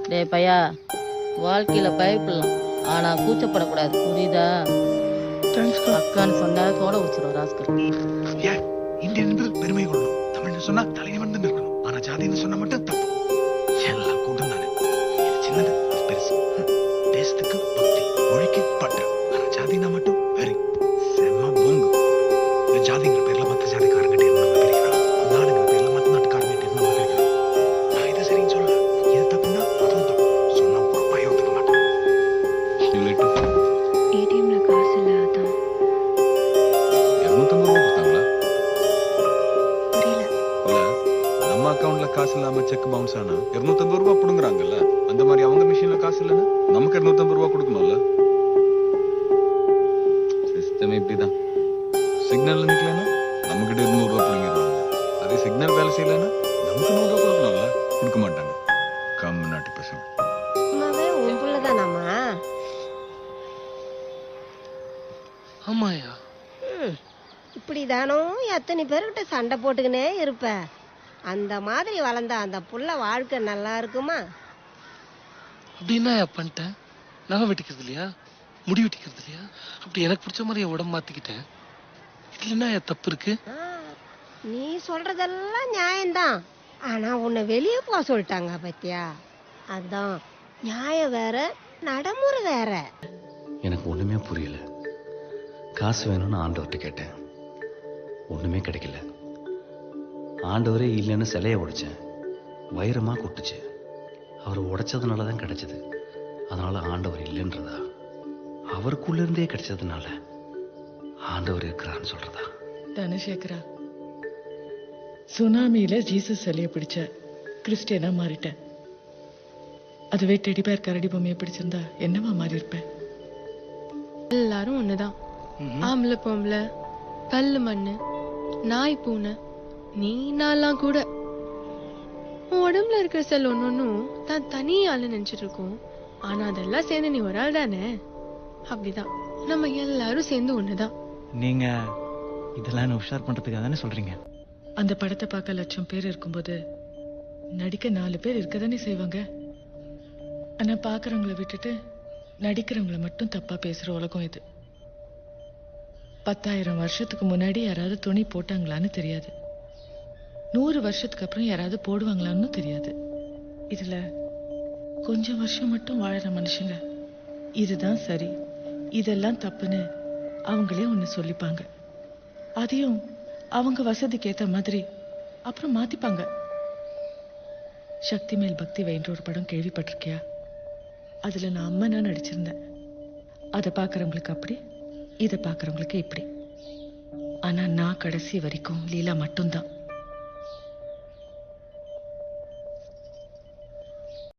டேய் பையா, வாழ்க்கையில பயப்படலாம், ஆனா கூச்சப்படக்கூடாது, புரியுதா? அக்கான்னு சொன்னா தோட வச்சிரும் ராஸ்கர். ஏன் இந்தியன் என்று பெருமை கொள்ளணும், தமிழ்னு சொன்னா தலை நிமிர்ந்து நிற்கணும். ஆனா ஜாதின்னு சொன்னா மட்டும் தப்பு. எல்லாம் கூட்டம் தானே. இது சின்னது, அது பெருசு. தேசத்துக்கு பக்தி, மொழிக்கு பற்று. ஆனா ஜாதினா மட்டும் வெறி, செம்ம போங்கு. இந்த ஜாதிங்கிற பேர்ல மத்த ஜாதிக்காரங்கிட்ட இருந்து நம்ம பிரிக்கிறோம். நாடுங்கிற பேர்ல மத்த நாட்டுக்காரங்கிட்ட இருந்து நம்ம பிரிக்கிறோம். நான் இதை சரின்னு சொல்லல, இது தப்புன்னா அதுவும் தப்பு. சொன்னா பொறுப்பா யோசிக்க மாட்டேன். ஏடிஎம்ல காசு இல்ல, அதான். 250 ரூபா கொடுத்தாங்களா? புரியல. இல்ல, நம்ம அக்கவுண்ட்ல காசு இல்லாம செக் பவுன்ஸ் ஆனா 250 ரூபா புடுங்குறாங்கல்ல, அந்த மாதிரி அவங்க மிஷின்ல காசு இல்லைன்னா நமக்கு 250 ரூபா கொடுக்கணும்ல. சிஸ்டம் இப்படிதான். சிக்னல் நிக்கலன்னா நமக்கிட்ட 200 ரூபா புடுங்கிடுவாங்க. அதே சிக்னல் வேலை செய்யலன்னா நமக்கு 100 ரூபா கொடுக்கணும்ல, கொடுக்க மாட்டாங்க. கம்நாட்டி பசங்க. அம்மாவே உன் புள்ளதானாமா? ஆமாயா. இப்படிதானோ எத்தனை பேர்கிட்ட சண்டை போட்டுக்கினே இருப்ப. அந்த மாதிரி வளர்ந்த அந்த புள்ள வாழ்க்கை நல்லா இருக்குமா? அப்படின்னா பண்ணிட்டேன். நகை வெட்டிக்கிறது இல்லையா, முடி வெட்டிக்கிறது இல்லையா, அப்படி எனக்கு பிடிச்ச மாதிரி என் உடம்பு மாத்திக்கிட்டேன். இதுல என்ன தப்பு இருக்கு? நீ சொல்றதெல்லாம் நியாயம்தான். ஆனா உன்னை வெளியே போக சொல்லிட்டாங்க பத்தியா, அதான் நியாயம் வேற நடைமுறை வேற. எனக்கு ஒண்ணுமே புரியல. காசு வேணும்னு ஆண்டவர்கிட்ட கேட்டேன், ஒண்ணுமே கிடைக்கல. ஆண்டவரே இல்லைன்னு சிலையை உடைச்சேன், வைரமா கொட்டுச்சு. அவர் உடைச்சதுனால தான் கிடைச்சது. அதனால ஆண்டவர் இல்லைன்றதா, அவருக்குள்ள இருந்தே கிடைச்சதுனால ஆண்டவர் இருக்கிறான்னு சொல்றதா? தனசேகரா, சுனாமியில ஜீசஸ் சிலையை பிடிச்ச கிறிஸ்டியனா மாறிட்டேன். அதுவே டெடிபேர் கரடி பொம்மையை பிடிச்சிருந்தா என்னவா மாறி இருப்பேன்? எல்லாரும் ஒண்ணுதான். ஆம்பளை பொம்பளை, கல்லு மண்ணு, நாய் பூனை, நீ நான்லாம் கூட. உன் உடம்புல இருக்கிற செல் ஒன்னொன்னும் தான் தனி ஆளு நினைச்சிட்டு இருக்கோம். ஆனா அதெல்லாம் சேர்ந்து நீ ஒரு ஆள் தானே. அப்படிதான் நம்ம எல்லாரும் சேர்ந்து ஒண்ணுதான். நீங்க இதெல்லாம் உஷார் பண்றதுக்காக தானே சொல்றீங்க? அந்த படத்தை பார்க்க 1,00,000 பேர் இருக்கும்போது நடிக்க 4 பேர் இருக்கதானே செய்வாங்க. ஆனா பாக்குறவங்களை விட்டுட்டு நடிக்கிறவங்களை மட்டும் தப்பா பேசுற உலகம் இது. 10,000 வருஷத்துக்கு முன்னாடி யாராவது துணி போட்டாங்களான்னு தெரியாது. 100 வருஷத்துக்கு அப்புறம் யாராவது போடுவாங்களான்னு தெரியாது. இதுல கொஞ்சம் வருஷம் மட்டும் வாழற மனுஷங்க இதுதான் சரி, இதெல்லாம் தப்புன்னு அவங்களே ஒண்ணு சொல்லிப்பாங்க. அதையும் அவங்க வசதிக்கு ஏத்த மாதிரி அப்புறம் மாத்திப்பாங்க. சக்தி மேல் பக்தி வைன்ற ஒரு படம் கேள்விப்பட்டிருக்கியா? அதுல நான் அம்மனா நடிச்சிருந்தேன். அதை பாக்குறவங்களுக்கு அப்படி, இதை பாக்குறவங்களுக்கு இப்படி. ஆனா நான் கடைசி வரைக்கும் லீலா மட்டும்தான்.